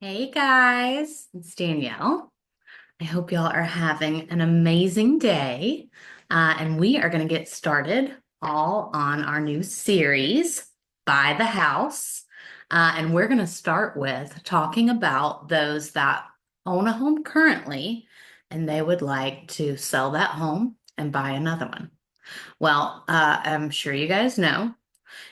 Hey guys, it's Danielle. I hope y'all are having an amazing day. And we are going to get started all on our new series, Buy the House. And we're going to start with talking about those that own a home currently and they would like to sell that home and buy another one. Well, I'm sure you guys know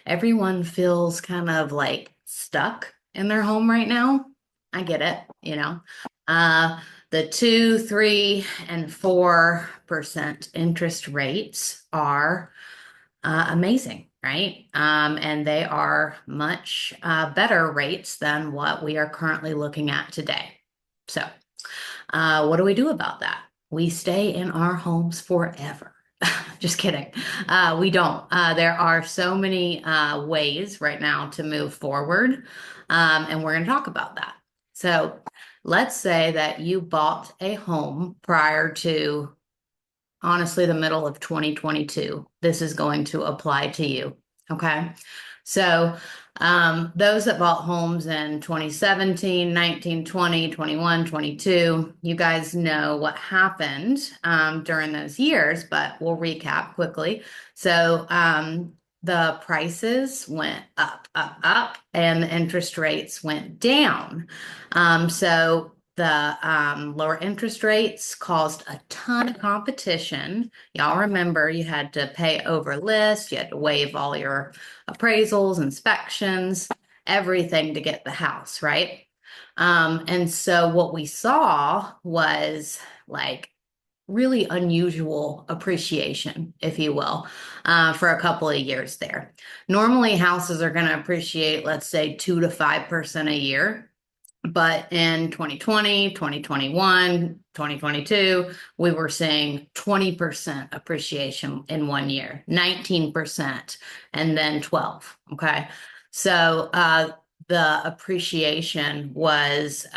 everyone feels kind of like stuck in their home right now. I get it. Uh, the 2, 3, and 4% interest rates are amazing, right? And they are much better rates than what we are currently looking at today. So, what do we do about that? We stay in our homes forever. Just kidding. We don't. There are so many ways right now to move forward, and we're going to talk about that. So, let's say that you bought a home prior to, honestly, the middle of 2022. This is going to apply to you. Okay. So, those that bought homes in 2017, 19, 20, 21, 22, you guys know what happened during those years, but we'll recap quickly. So, the prices went up, up, up, and the interest rates went down. So the lower interest rates caused a ton of competition. Y'all remember you had to pay over list, you had to waive all your appraisals, inspections, everything to get the house, right? And so what we saw was like really unusual appreciation, if you will, for a couple of years there. Normally, houses are going to appreciate, let's say, 2 to 5% a year. But in 2020, 2021, 2022, we were seeing 20% appreciation in one year, 19%, and then 12. Okay. So the appreciation was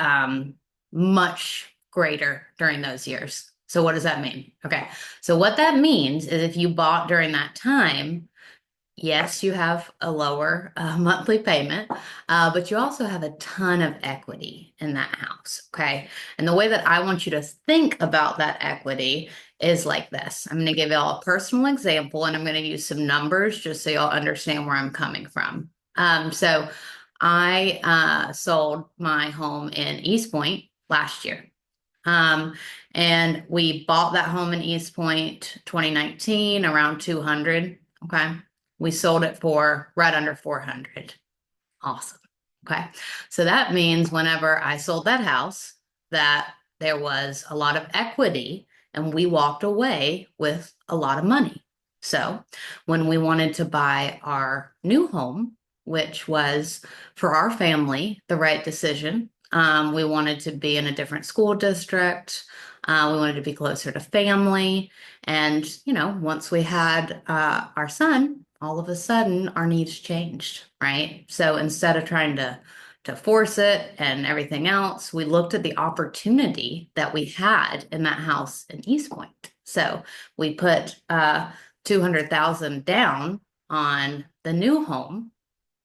much greater during those years. So what does that mean? Okay. So what that means is if you bought during that time, yes, you have a lower monthly payment, but you also have a ton of equity in that house. Okay. And the way that I want you to think about that equity is like this. I'm going to give y'all a personal example and I'm going to use some numbers just so y'all understand where I'm coming from. So I sold my home in East Point last year. Um, and we bought that home in East Point 2019 around 200. Okay. We sold it for right under 400. Awesome. Okay. So that means whenever I sold that house, that there was a lot of equity and we walked away with a lot of money. So when we wanted to buy our new home, which was for our family, the right decision, we wanted to be in a different school district. We wanted to be closer to family. And, once we had our son, all of a sudden our needs changed, right? So instead of trying to force it and everything else, we looked at the opportunity that we had in that house in East Point. So we put 200,000 down on the new home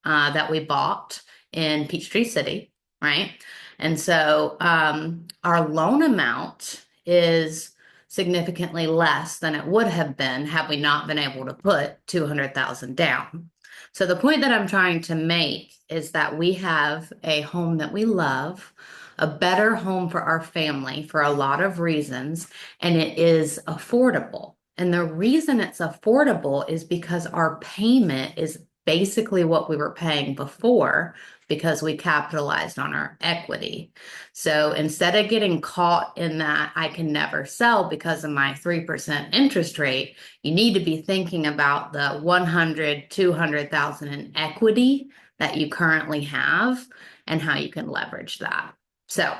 that we bought in Peachtree City, right? And so our loan amount is significantly less than it would have been had we not been able to put 200,000 down. So the point that I'm trying to make is that we have a home that we love, a better home for our family for a lot of reasons, and it is affordable. And the reason it's affordable is because our payment is basically what we were paying before because we capitalized on our equity. So instead of getting caught in that I can never sell because of my 3% interest rate, you need to be thinking about the 100, 200,000 in equity that you currently have and how you can leverage that. So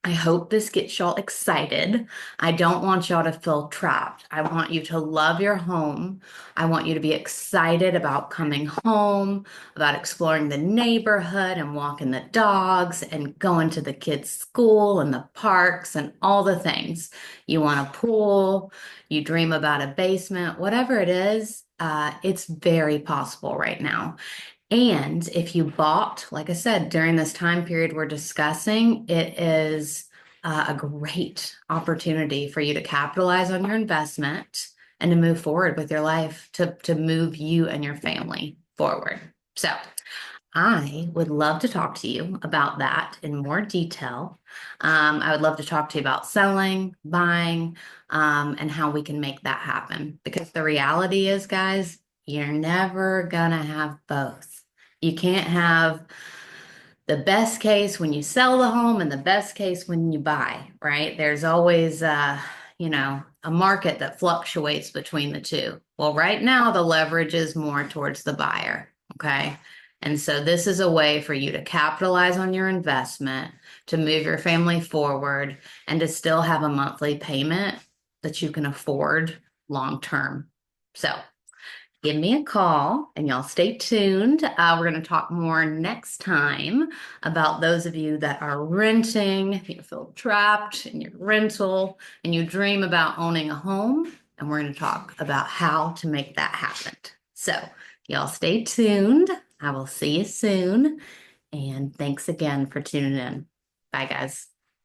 I hope this gets y'all excited. I don't want y'all to feel trapped. I want you to love your home. I want you to be excited about coming home, about exploring the neighborhood and walking the dogs and going to the kids' school and the parks and all the things. You want a pool, you dream about a basement, whatever it is, it's very possible right now. And if you bought, like I said, during this time period we're discussing, it is a great opportunity for you to capitalize on your investment and to move forward with your life, to move you and your family forward. So I would love to talk to you about that in more detail. I would love to talk to you about selling, buying, and how we can make that happen. Because the reality is, guys, you're never gonna have both. You can't have the best case when you sell the home and the best case when you buy, right? There's always, a market that fluctuates between the two. Well, right now, the leverage is more towards the buyer, okay? And so this is a way for you to capitalize on your investment, to move your family forward, and to still have a monthly payment that you can afford long term. So give me a call and y'all stay tuned. We're going to talk more next time about those of you that are renting, you feel trapped in your rental, and you dream about owning a home. And we're going to talk about how to make that happen. So, y'all stay tuned. I will see you soon. And thanks again for tuning in. Bye, guys.